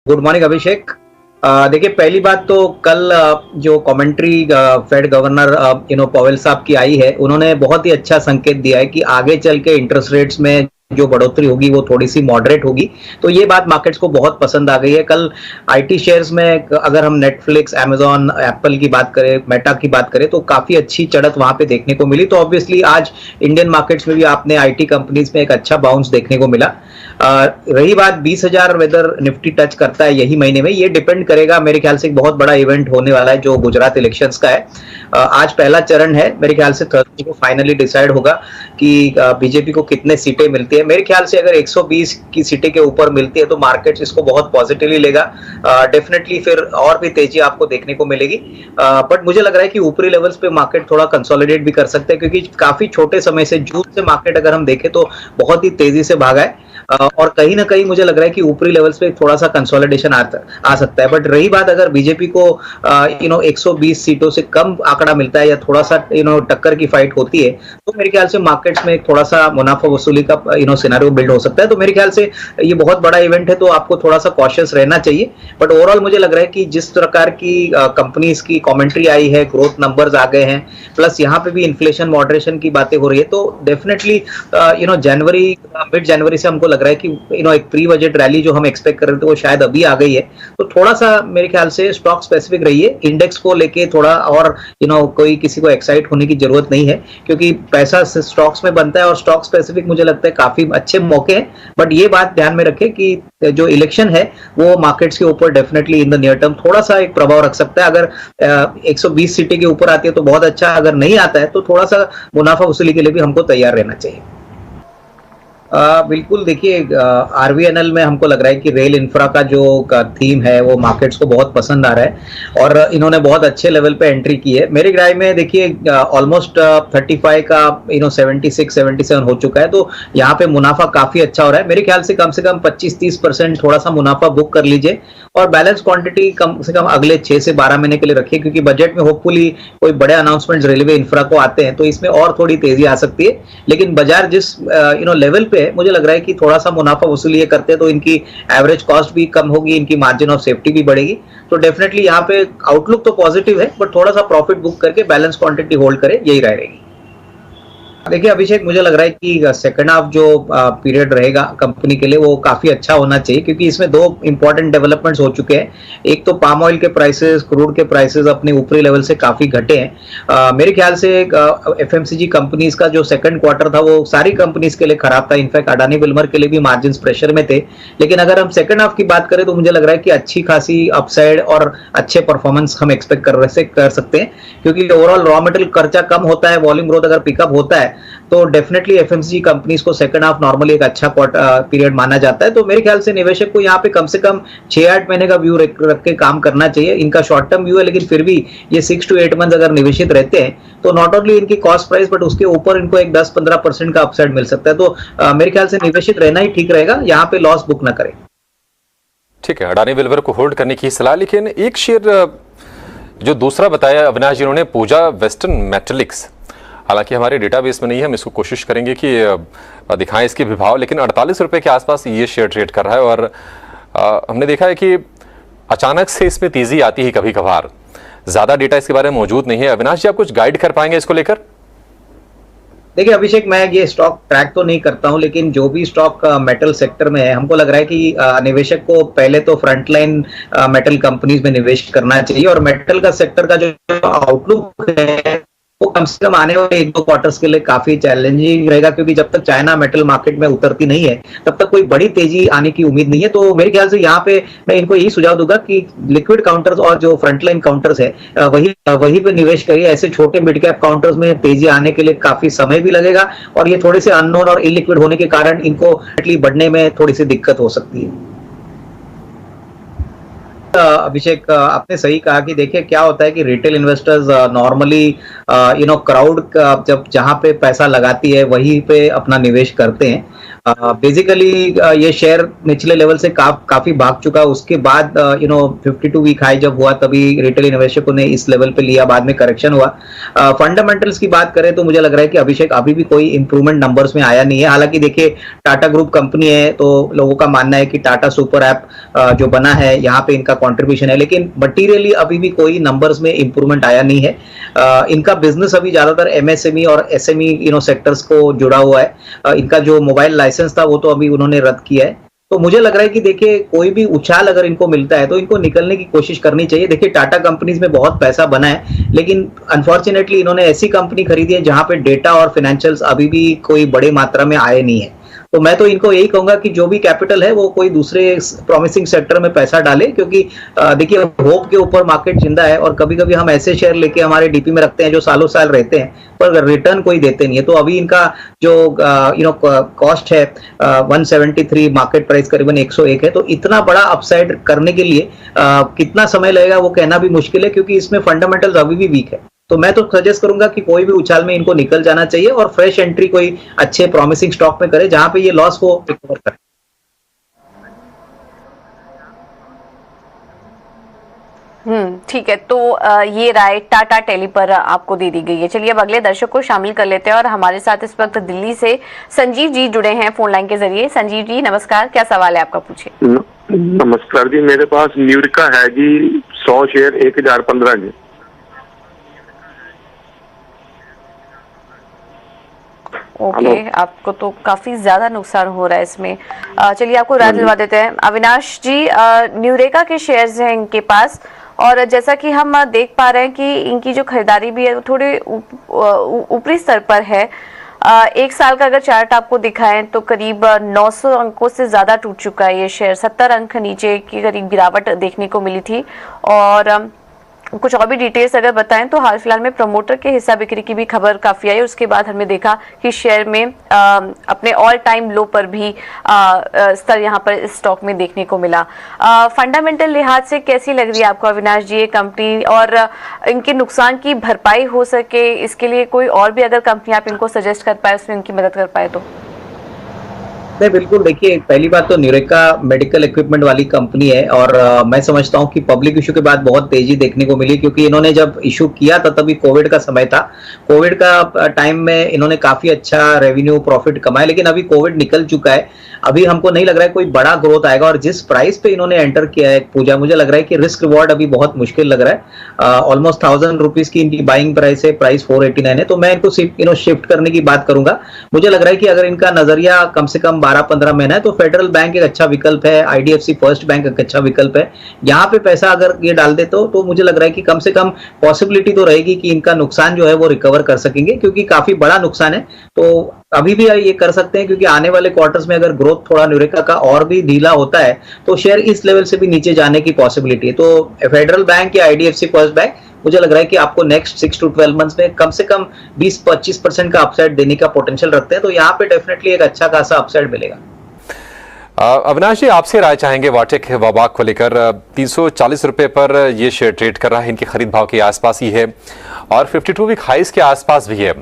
Good morning अभिषेक। देखिए, पहली बात तो कल जो कमेंट्री फेड गवर्नर पॉवेल साहब की आई है, उन्होंने बहुत ही अच्छा संकेत दिया है कि आगे चल के इंटरेस्ट रेट्स में जो बढ़ोतरी होगी वो थोड़ी सी मॉडरेट होगी। तो ये बात मार्केट्स को बहुत पसंद आ गई है। कल आईटी शेयर्स में अगर हम नेटफ्लिक्स, अमेजॉन, एप्पल की बात करें, मेटा की बात करें, तो काफी अच्छी चढ़त वहां पे देखने को मिली। तो ऑब्वियसली आज इंडियन मार्केट्स में भी आपने आईटी कंपनीज में एक अच्छा बाउंस देखने को मिला। रही बात 20,000 वेदर निफ्टी टच करता है यही महीने में, ये डिपेंड करेगा। मेरे ख्याल से एक बहुत बड़ा इवेंट होने वाला है जो गुजरात इलेक्शंस का है। आज पहला चरण है, मेरे ख्याल से थर्सडे को फाइनली डिसाइड होगा कि बीजेपी को कितने सीटें मिलती है। मेरे ख्याल से अगर 120 की सीटें के ऊपर मिलती है तो मार्केट इसको बहुत पॉजिटिवली लेगा। डेफिनेटली फिर और भी तेजी आपको देखने को मिलेगी। बट मुझे लग रहा है कि ऊपरी लेवल्स पे मार्केट थोड़ा कंसोलिडेट भी कर सकते हैं, क्योंकि काफी छोटे समय से जून से मार्केट अगर हम देखें तो बहुत ही तेजी से भागा है। और कहीं ना कहीं मुझे लग रहा है कि ऊपरी लेवल्स पे थोड़ा सा कंसोलिडेशन आ सकता है। बट रही बात अगर बीजेपी को 120 सीटों से कम आंकड़ा मिलता है या थोड़ा सा टक्कर की फाइट होती है, तो मेरे ख्याल से मार्केट्स में थोड़ा सा मुनाफा वसूली का सिनेरियो बिल्ड हो सकता है। तो मेरे ख्याल से ये बहुत बड़ा इवेंट है, तो आपको थोड़ा सा कॉशियस रहना चाहिए। बट ओवरऑल मुझे लग रहा है कि जिस प्रकार की कंपनीज की कमेंट्री आई है, ग्रोथ नंबर्स आ गए हैं, प्लस यहाँ पे भी इन्फ्लेशन मॉडरेशन की बातें हो रही है, तो डेफिनेटली जनवरी, मिड जनवरी से हमको लग रहा है कि एक प्री बजट रैली जो हम एक्सपेक्ट कर रहे थे वो शायद अभी आ गई है। तो थोड़ा सा मेरे ख्याल से स्टॉक स्पेसिफिक रहिए, इंडेक्स को लेके थोड़ा और कोई किसी को एक्साइट होने की जरूरत नहीं है, क्योंकि पैसा स्टॉक्स में बनता है और स्टॉक स्पेसिफिक मुझे लगता है काफी अच्छे मौके हैं। बट ये बात ध्यान में रखें कि जो इलेक्शन है वो मार्केट्स के ऊपर definitely in the near term थोड़ा सा एक प्रभाव रख सकता है। अगर 120 सीटें के ऊपर आती है तो बहुत अच्छा, अगर नहीं आता है तो थोड़ा सा मुनाफा वसूली के लिए भी हमको तैयार रहना चाहिए। बिल्कुल, देखिए, आरवीएनएल में हमको लग रहा है कि रेल इंफ्रा का जो थीम है वो मार्केट्स को बहुत पसंद आ रहा है और इन्होंने बहुत अच्छे लेवल पे एंट्री की है। मेरी राय में देखिए ऑलमोस्ट 35 का 76 77 हो चुका है, तो यहाँ पे मुनाफा काफी अच्छा हो रहा है। मेरे ख्याल से कम 25-30% थोड़ा सा मुनाफा बुक कर लीजिए और बैलेंस क्वांटिटी कम से कम अगले 6 से 12 महीने के लिए रखिए, क्योंकि बजट में होपफुली कोई बड़े अनाउंसमेंट रेलवे इंफ्रा को आते हैं तो इसमें और थोड़ी तेजी आ सकती है। लेकिन बाजार जिस लेवल पे है, मुझे लग रहा है कि थोड़ा सा मुनाफा वसूली ये करते हैं तो इनकी एवरेज कॉस्ट भी कम होगी, इनकी मार्जिन ऑफ सेफ्टी भी बढ़ेगी। तो डेफिनेटली यहाँ पे आउटलुक तो पॉजिटिव है, बट थोड़ा सा प्रॉफिट बुक करके बैलेंस क्वांटिटी होल्ड करें, यही राय रहेगी। देखिए अभिषेक, मुझे लग रहा है कि सेकंड हाफ जो पीरियड रहेगा कंपनी के लिए वो काफी अच्छा होना चाहिए, क्योंकि इसमें दो इंपॉर्टेंट डेवलपमेंट्स हो चुके हैं। एक तो पाम ऑयल के प्राइसेस, क्रूड के प्राइसेस अपने ऊपरी लेवल से काफी घटे हैं। मेरे ख्याल से एफएमसीजी कंपनीज का जो सेकंड क्वार्टर था वो सारी कंपनीज के लिए खराब था। इनफैक्ट अडानी विल्मर के लिए भी मार्जिन प्रेशर में थे। लेकिन अगर हम सेकंड हाफ की बात करें तो मुझे लग रहा है कि अच्छी खासी अपसाइड और अच्छे परफॉर्मेंस हम एक्सपेक्ट कर सकते हैं, क्योंकि ओवरऑल रॉ मटेरियल खर्चा कम होता है, वॉल्यूम ग्रोथ अगर पिकअप होता है तो डेफिनेटली एफएमसीजी कंपनीज को सेकंड हाफ नॉर्मली एक अच्छा पीरियड माना जाता है। तो मेरे ख्याल से निवेशक को यहाँ पे कम से कम 6-8 महीने का व्यू रख के काम करना चाहिए। इनका शॉर्ट टर्म व्यू है, लेकिन फिर भी ये 6 to 8 मंथ अगर निवेशित रहते हैं तो नॉट ओनली इनकी कॉस्ट प्राइस बट उसके ऊपर इनको एक 10-15% का अपसाइड मिल सकता है। तो मेरे ख्याल से निवेशित रहना ही ठीक रहेगा, यहाँ पे लॉस बुक ना करें। ठीक है, अडानी विल्मर को होल्ड करने की सलाह। लेकिन एक शेयर जो दूसरा बताया अविनाश जी ने, पूजा वेस्टर्न मेटलिक्स, हालांकि हमारे डेटाबेस में नहीं है, हम इसको कोशिश करेंगे कि दिखाएं इसके विभाव, लेकिन 48 रुपए के आसपास ये शेयर ट्रेड कर रहा है और हमने देखा है कि अचानक से इसमें तेजी आती है कभी कभार। ज्यादा डेटा इसके बारे में मौजूद नहीं है। अविनाश जी, आप कुछ गाइड कर पाएंगे इसको लेकर? देखिए अभिषेक, मैं ये स्टॉक ट्रैक तो नहीं करता हूं, लेकिन जो भी स्टॉक मेटल सेक्टर में है, हमको लग रहा है कि निवेशक को पहले तो फ्रंटलाइन मेटल कंपनीज में निवेश करना चाहिए। और मेटल का सेक्टर का जो आउटलुक है वो कम से कम आने वाले 1-2 क्वार्टर्स के लिए काफी चैलेंजिंग रहेगा, क्योंकि जब तक चाइना मेटल मार्केट में उतरती नहीं है तब तक कोई बड़ी तेजी आने की उम्मीद नहीं है। तो मेरे ख्याल से यहाँ पे मैं इनको यही सुझाव दूंगा कि लिक्विड काउंटर्स और जो फ्रंटलाइन काउंटर्स है वही पे निवेश करिए। ऐसे छोटे मिड कैप काउंटर्स में तेजी आने के लिए काफी समय भी लगेगा और ये थोड़े से अननोन और इलिक्विड होने के कारण इनको बढ़ने में थोड़ी सी दिक्कत हो सकती है। अभिषेक, आपने सही कहा कि देखिए क्या होता है कि रिटेल इन्वेस्टर्स नॉर्मली क्राउड जब जहां पे पैसा लगाती है वहीं पे अपना निवेश करते हैं। बेसिकली ये शेयर निचले लेवल से काफी भाग चुका। उसके बाद 52 वीक हाई जब हुआ तभी रिटेल निवेशकों ने इस लेवल पे लिया, बाद में करेक्शन हुआ। फंडामेंटल्स की बात करें तो मुझे लग रहा है कि अभिषेक अभी भी कोई इंप्रूवमेंट नंबर्स में आया नहीं है। हालांकि देखिए टाटा ग्रुप कंपनी है तो लोगों का मानना है कि टाटा सुपर ऐप जो बना है यहाँ पे इनका कॉन्ट्रीब्यूशन है, लेकिन मटीरियली अभी भी कोई नंबर्स में इंप्रूवमेंट आया नहीं है। इनका बिजनेस अभी ज्यादातर एमएसएमई और एसएमई सेक्टर्स को जुड़ा हुआ है। इनका जो मोबाइल लाइसेंस था वो तो अभी उन्होंने रद्द किया है। तो मुझे लग रहा है कि देखिए कोई भी उछाल अगर इनको मिलता है तो इनको निकलने की कोशिश करनी चाहिए। देखिए टाटा कंपनीज में बहुत पैसा बना है, लेकिन अनफॉर्चुनेटली इन्होंने ऐसी कंपनी खरीदी है जहां पे डेटा और फाइनेंशियल्स अभी भी कोई बड़ी मात्रा में आए नहीं है। तो मैं तो इनको यही कहूंगा कि जो भी कैपिटल है वो कोई दूसरे प्रॉमिसिंग सेक्टर में पैसा डाले, क्योंकि देखिए होप के ऊपर मार्केट जिंदा है और कभी कभी हम ऐसे शेयर लेके हमारे डीपी में रखते हैं जो सालों साल रहते हैं पर रिटर्न कोई देते नहीं है। तो अभी इनका जो कॉस्ट है 173, मार्केट प्राइस करीबन 101 है, तो इतना बड़ा अपसाइड करने के लिए कितना समय लगेगा वो कहना भी मुश्किल है, क्योंकि इसमें फंडामेंटल्स अभी भी वीक है। तो मैं तो सजेस्ट करूंगा कि कोई भी उछाल में इनको निकल जाना चाहिए और फ्रेश एंट्री कोई अच्छे प्रॉमिसिंग स्टॉक में करे जहां पे ये लॉस को रिकवर करे। ठीक है। तो ये राय टाटा टेली पर आपको दे दी गई है। चलिए अब अगले दर्शक को शामिल कर लेते हैं और हमारे साथ इस वक्त दिल्ली से संजीव जी जुड़े हैं फोन लाइन के जरिए। संजीव जी नमस्कार, क्या सवाल है आपका, पूछिए। नमस्कार जी, मेरे पास न्यूरिका है जी 100 शेयर 1015 जी। ओके, आपको तो काफी ज्यादा नुकसान हो रहा है इसमें। चलिए आपको राय दिलवा देते हैं। अविनाश जी, न्यूरेका के शेयर्स हैं इनके पास और जैसा कि हम देख पा रहे हैं कि इनकी जो खरीदारी भी है वो थोड़े ऊपरी स्तर पर है। एक साल का अगर चार्ट आपको दिखाएं तो करीब 900 अंकों से ज्यादा टूट चुका है ये शेयर। 70 अंक नीचे की करीब गिरावट देखने को मिली थी। और कुछ और भी डिटेल्स अगर बताएं तो हाल फिलहाल में प्रमोटर के हिस्सा बिक्री की भी खबर काफी आई। उसके बाद हमने देखा कि शेयर में अपने ऑल टाइम लो पर भी स्तर यहाँ पर स्टॉक में देखने को मिला। फंडामेंटल लिहाज से कैसी लग रही है आपको अविनाश जी ये कंपनी, और इनके नुकसान की भरपाई हो सके इसके लिए कोई और भी अगर कंपनी आप इनको सजेस्ट कर पाए, उसमें इनकी मदद कर पाए तो? नहीं, बिल्कुल। देखिए पहली बात तो न्यूरेका मेडिकल इक्विपमेंट वाली कंपनी है और मैं समझता हूं कि पब्लिक इशू के बाद बहुत तेजी देखने को मिली, क्योंकि इन्होंने जब इशू किया था तभी कोविड का समय था। कोविड का टाइम में इन्होंने काफी अच्छा रेवेन्यू प्रॉफिट कमाया, लेकिन अभी कोविड निकल चुका है। अभी हमको नहीं लग रहा है कोई बड़ा ग्रोथ आएगा और जिस प्राइस पे इन्होंने एंटर किया है पूजा, मुझे लग रहा है कि रिस्क रिवॉर्ड अभी बहुत मुश्किल लग रहा है। ऑलमोस्ट 1000 रुपीज की इनकी बाइंग प्राइस है, प्राइस 489 है। तो मैं इनको शिफ्ट करने की बात करूंगा। मुझे लग रहा है कि अगर इनका नजरिया कम से कम 12-15 महीना है तो फेडरल बैंक एक अच्छा विकल्प है, आईडीएफसी फर्स्ट बैंक एक अच्छा विकल्प है। यहाँ पे पैसा अगर ये डाल दे तो मुझे लग रहा है कि कम से कम पॉसिबिलिटी तो रहेगी कि इनका नुकसान जो है वो रिकवर कर सकेंगे, क्योंकि काफी बड़ा नुकसान है। तो अभी भी ये कर सकते हैं, क्योंकि आने वाले क्वार्टर्स में अगर ग्रोथ थोड़ा न्यूरेका का और भी ढीला होता है तो शेयर इस लेवल से भी नीचे जाने की पॉसिबिलिटी है। तो फेडरल बैंक या आईडीएफसी फर्स्ट बैंक मुझे लग रहा है कि आपको नेक्स्ट 6 to 12 मंथ्स में कम से कम 20-25% का अपसाइड देने का पोटेंशियल रखते हैं। तो यहाँ पे डेफिनेटली एक अच्छा खासा अपसाइड मिलेगा। अविनाश जी, आपसे राय चाहेंगे वाटेक वबाक को लेकर। 340 रुपए पर यह शेयर ट्रेड कर रहा है, इनके खरीद भाव के आसपास ही है और 52 वीक हाइस के आसपास भी है।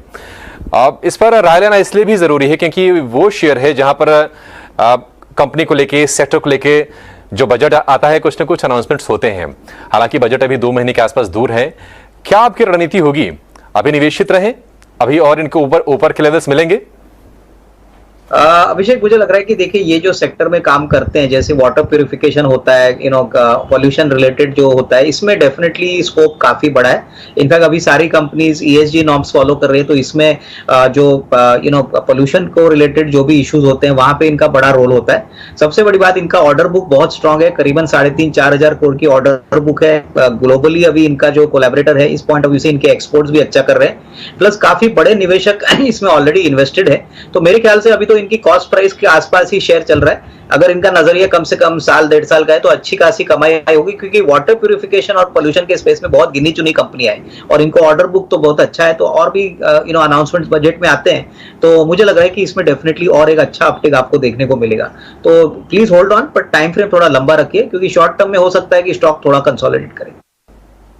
अब इस पर राय लेना इसलिए भी जरूरी है क्योंकि वो शेयर है जहां पर कंपनी को लेके, सेक्टर को लेके जो बजट आता है कुछ न कुछ अनाउंसमेंट्स होते हैं। हालांकि बजट अभी 2 महीने के आसपास दूर है। क्या आपकी रणनीति होगी? अभी निवेशित रहें अभी और इनको ऊपर के लेवल्स मिलेंगे? अभिषेक, मुझे लग रहा है कि देखिए ये जो सेक्टर में काम करते हैं, जैसे वाटर प्यूरिफिकेशन होता है, पॉल्यूशन रिलेटेड जो होता है, इसमें डेफिनेटली स्कोप काफी बड़ा है। इनफैक्ट अभी सारी कंपनीज ईएसजी नॉर्म्स फॉलो कर रही है, तो इसमें जो पॉल्यूशन को रिलेटेड जो भी इश्यूज होते हैं वहां पे इनका बड़ा रोल होता है। सबसे बड़ी बात, इनका ऑर्डर बुक बहुत स्ट्रांग है, करीबन 3,500-4 हजार करोड़ की ऑर्डर बुक है। ग्लोबली अभी इनका जो कोलैबोरेटर है इस पॉइंट ऑफ व्यू से इनके एक्सपोर्ट्स भी अच्छा कर रहे हैं, प्लस काफी बड़े निवेशक इसमें ऑलरेडी इन्वेस्टेड है। तो मेरे ख्याल से अभी तो इनकी कॉस्ट प्राइस के आसपास ही शेयर चल रहा है। अगर इनका नजरिया कम से कम साल 1.5 साल का है तो अच्छी खासी कमाई होगी, क्योंकि वाटर प्यूरिफिकेशन और पोल्यूशन के स्पेस में बहुत गिनी चुनी कंपनियां हैं और इनको ऑर्डर बुक तो बहुत अच्छा है। तो और भी अनाउंसमेंट्स बजट में आते हैं, तो मुझे लग रहा है कि इसमें डेफिनेटली और एक अच्छा अपटेक आपको देखने को मिलेगा। तो प्लीज होल्ड ऑन, पर टाइम फ्रेम थोड़ा लंबा रखिए, क्योंकि शॉर्ट टर्म में हो सकता है कि स्टॉक थोड़ा कंसोलिडेट करे।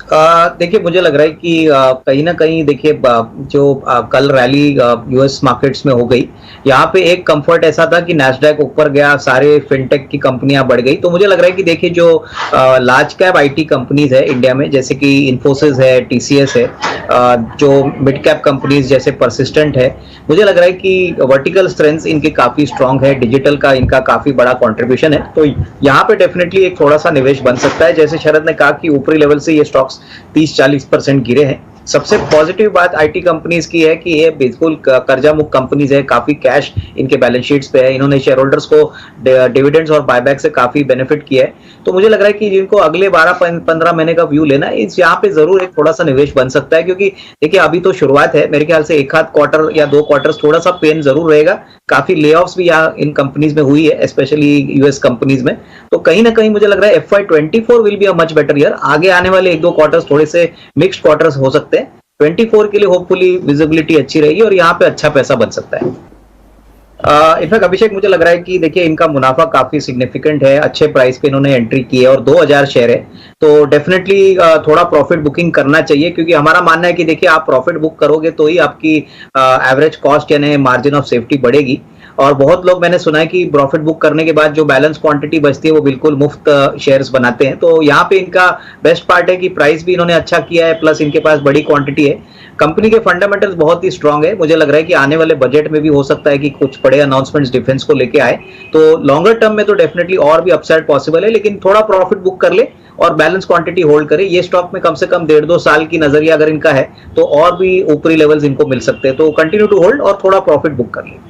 देखिए मुझे लग रहा है कि कहीं ना कहीं देखिए जो कल रैली यूएस मार्केट्स में हो गई, यहाँ पे एक कंफर्ट ऐसा था कि नैस्डैक ऊपर गया, सारे फिनटेक की कंपनियां बढ़ गई। तो मुझे लग रहा है कि देखिए जो लार्ज कैप आईटी कंपनीज है इंडिया में, जैसे कि इन्फोसिस है, टीसीएस है, जो मिड कैप कंपनीज जैसे परसिस्टेंट है, मुझे लग रहा है कि वर्टिकल स्ट्रेंथ इनके काफी स्ट्रांग है, डिजिटल का इनका काफी बड़ा कंट्रीब्यूशन है। तो यहाँ पे डेफिनेटली एक थोड़ा सा निवेश बन सकता है। जैसे शरद ने कहा कि ऊपरी लेवल से ये स्टॉक्स 30-40% गिरे हैं। सबसे पॉजिटिव बात आईटी कंपनीज की है कि ये बिल्कुल कर्जा मुक्त कंपनीज है, काफी कैश इनके बैलेंस शीट्स पे है, इन्होंने शेयर होल्डर्स को डिविडेंड्स और बायबैक से काफी बेनिफिट किया है। तो मुझे लग रहा है कि जिनको अगले 12-15 महीने का व्यू लेना है, इस यहाँ पे जरूर एक थोड़ा सा निवेश बन सकता है, क्योंकि देखिए अभी तो शुरुआत है, मेरे ख्याल से एक आध क्वार्टर या 2 क्वार्टर्स थोड़ा सा पेन जरूर रहेगा। काफी ले ऑफ्स भी यहाँ इन कंपनीज में हुई है, स्पेशली यूएस कंपनीज में। तो कहीं ना कहीं मुझे लग रहा है FY24 will be a much better year. आगे आने वाले 1-2 क्वार्टर्स थोड़े से मिक्स्ड क्वार्टर्स हो सकते हैं। 24 के लिए होपफुली विजिबिलिटी अच्छी रहेगी और यहाँ पे अच्छा पैसा बन सकता है। इनफैक्ट अभिषेक मुझे लग रहा है कि देखिए इनका मुनाफा काफी सिग्निफिकेंट है, अच्छे प्राइस पे इन्होंने एंट्री की है और 2000 शेयर है। तो डेफिनेटली थोड़ा प्रॉफिट बुकिंग करना चाहिए, क्योंकि हमारा मानना है कि देखिए आप प्रॉफिट बुक करोगे तो ही आपकी एवरेज कॉस्ट यानी मार्जिन ऑफ सेफ्टी बढ़ेगी। और बहुत लोग मैंने सुना है कि प्रॉफिट बुक करने के बाद जो बैलेंस क्वांटिटी बचती है वो बिल्कुल मुफ्त शेयर्स बनाते हैं। तो यहाँ पे इनका बेस्ट पार्ट है कि प्राइस भी इन्होंने अच्छा किया है, प्लस इनके पास बड़ी क्वांटिटी है। कंपनी के फंडामेंटल्स बहुत ही स्ट्रांग है। मुझे लग रहा है कि आने वाले बजट में भी हो सकता है कि कुछ बड़े अनाउंसमेंट्स डिफेंस को लेके आए। तो लॉन्गर टर्म में तो डेफिनेटली और भी अपसाइड पॉसिबल है, लेकिन थोड़ा प्रॉफिट बुक कर ले और बैलेंस क्वांटिटी होल्ड करे। ये स्टॉक में कम से कम 1.5-2 साल की नजरिया अगर इनका है तो और भी ऊपरी लेवल्स इनको मिल सकते हैं। तो कंटिन्यू टू होल्ड और थोड़ा प्रॉफिट बुक कर ले।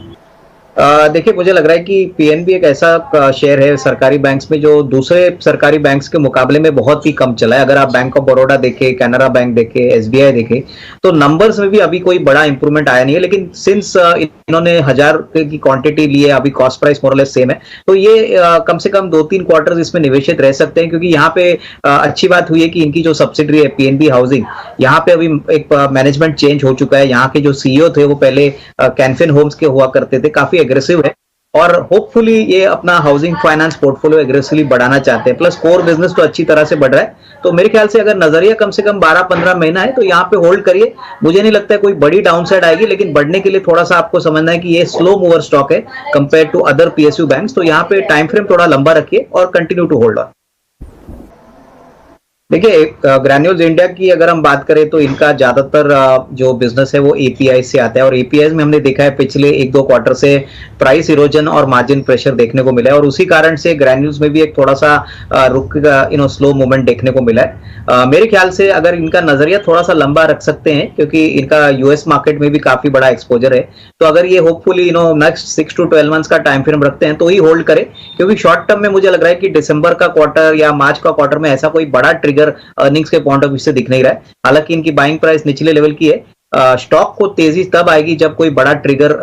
देखिए मुझे लग रहा है कि पीएनबी एक ऐसा शेयर है सरकारी बैंक्स में जो दूसरे सरकारी बैंक्स के मुकाबले में बहुत ही कम चला है। अगर आप बैंक ऑफ बड़ौदा देखें, कैनरा बैंक देखें, एसबीआई देखें, तो नंबर्स में भी अभी कोई बड़ा इंप्रूवमेंट आया नहीं है। लेकिन सिंस इन्होंने 1000 की क्वांटिटी ली है, अभी कॉस्ट प्राइस मोरलेस सेम है, तो ये कम से कम 2-3 क्वार्टर्स इसमें निवेशित रह सकते हैं। क्योंकि यहाँ पे अच्छी बात हुई है कि इनकी जो सब्सिडरी है पीएनबी हाउसिंग, यहाँ पे अभी एक मैनेजमेंट चेंज हो चुका है। यहाँ के जो सीईओ थे वो पहले कैनफिन होम्स के हुआ करते थे, काफी एग्रेसिव है और होपफुली ये अपना हाउसिंग फाइनेंस पोर्टफोलियो एग्रेसिवली बढ़ाना चाहते हैं। प्लस कोर बिजनेस तो अच्छी तरह से बढ़ रहा है। तो मेरे ख्याल से अगर नजरिया कम से कम 12-15 महीना है तो यहाँ पे होल्ड करिए। मुझे नहीं लगता है कोई बड़ी डाउनसाइड आएगी, लेकिन बढ़ने के लिए थोड़ा सा आपको समझना है कि ये स्लो मूवर स्टॉक है compare to other PSU banks. तो यहाँ पे टाइम फ्रेम थोड़ा लंबा रखिए और कंटिन्यू टू होल्ड ऑन। देखिए ग्रैन्यूल्स इंडिया की अगर हम बात करें तो इनका ज्यादातर जो बिजनेस है वो एपीआई से आता है और एपीआई में हमने देखा है पिछले 1-2 क्वार्टर से प्राइस इरोजन और मार्जिन प्रेशर देखने को मिला है और उसी कारण से ग्रैन्यूल्स में भी एक थोड़ा सा रुक स्लो मूवमेंट देखने को मिला है। मेरे ख्याल से अगर इनका नजरिया थोड़ा सा लंबा रख सकते हैं, क्योंकि इनका यूएस मार्केट में भी काफी बड़ा एक्सपोजर है, तो अगर ये होपफुली नेक्स्ट 6 to 12 मंथ्स का टाइम फ्रेम रखते हैं तो ही होल्ड करें। क्योंकि शॉर्ट टर्म में मुझे लग रहा है कि दिसंबर का क्वार्टर या मार्च का क्वार्टर में ऐसा कोई बड़ा ट्रिगर अर्निंग्स के पॉइंट ऑफ व्यू से दिख नहीं रहा है। हालांकि इनकी बाइंग प्राइस निचले लेवल की है। स्टॉक को तेजी तब आएगी जब कोई बड़ा ट्रिगर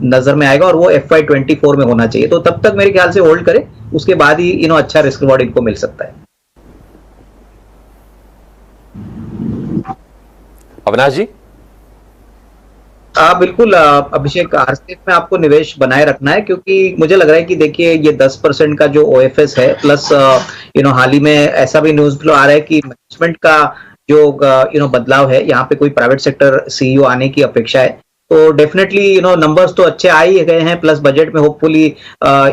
नजर में आएगा और वो FY24 में होना चाहिए। तो तब तक मेरे ख्याल से होल्ड करें, उसके बाद ही अच्छा रिस्क रिवॉर्ड इनको मिल सकता है। अविनाश जी, बिल्कुल अभिषेक, आरसीएफ में आपको निवेश बनाए रखना है, क्योंकि मुझे लग रहा है कि देखिए ये 10% का जो ओएफएस है, प्लस हाल ही में ऐसा भी न्यूज फ्लो आ रहा है कि मैनेजमेंट का जो बदलाव है, यहाँ पे कोई प्राइवेट सेक्टर सीईओ आने की अपेक्षा है। तो डेफिनेटली नंबर्स तो अच्छे आ ही गए हैं, प्लस बजट में होपफुली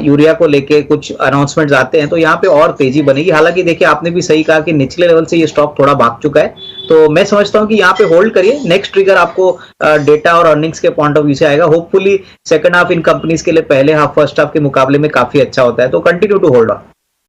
यूरिया को लेके कुछ अनाउंसमेंट्स आते हैं तो यहाँ पे और तेजी बनेगी। हालांकि देखिए आपने भी सही कहा कि निचले लेवल से ये स्टॉक थोड़ा भाग चुका है, तो मैं समझता हूँ कि यहाँ पे होल्ड करिए। नेक्स्ट ट्रिगर आपको डेटा और अर्निंग्स के पॉइंट ऑफ व्यू से आएगा। Hopefully second half in companies के लिए पहले हाफ फर्स्ट हाफ के मुकाबले में काफी अच्छा होता है। तो कंटिन्यू टू होल्ड ऑन।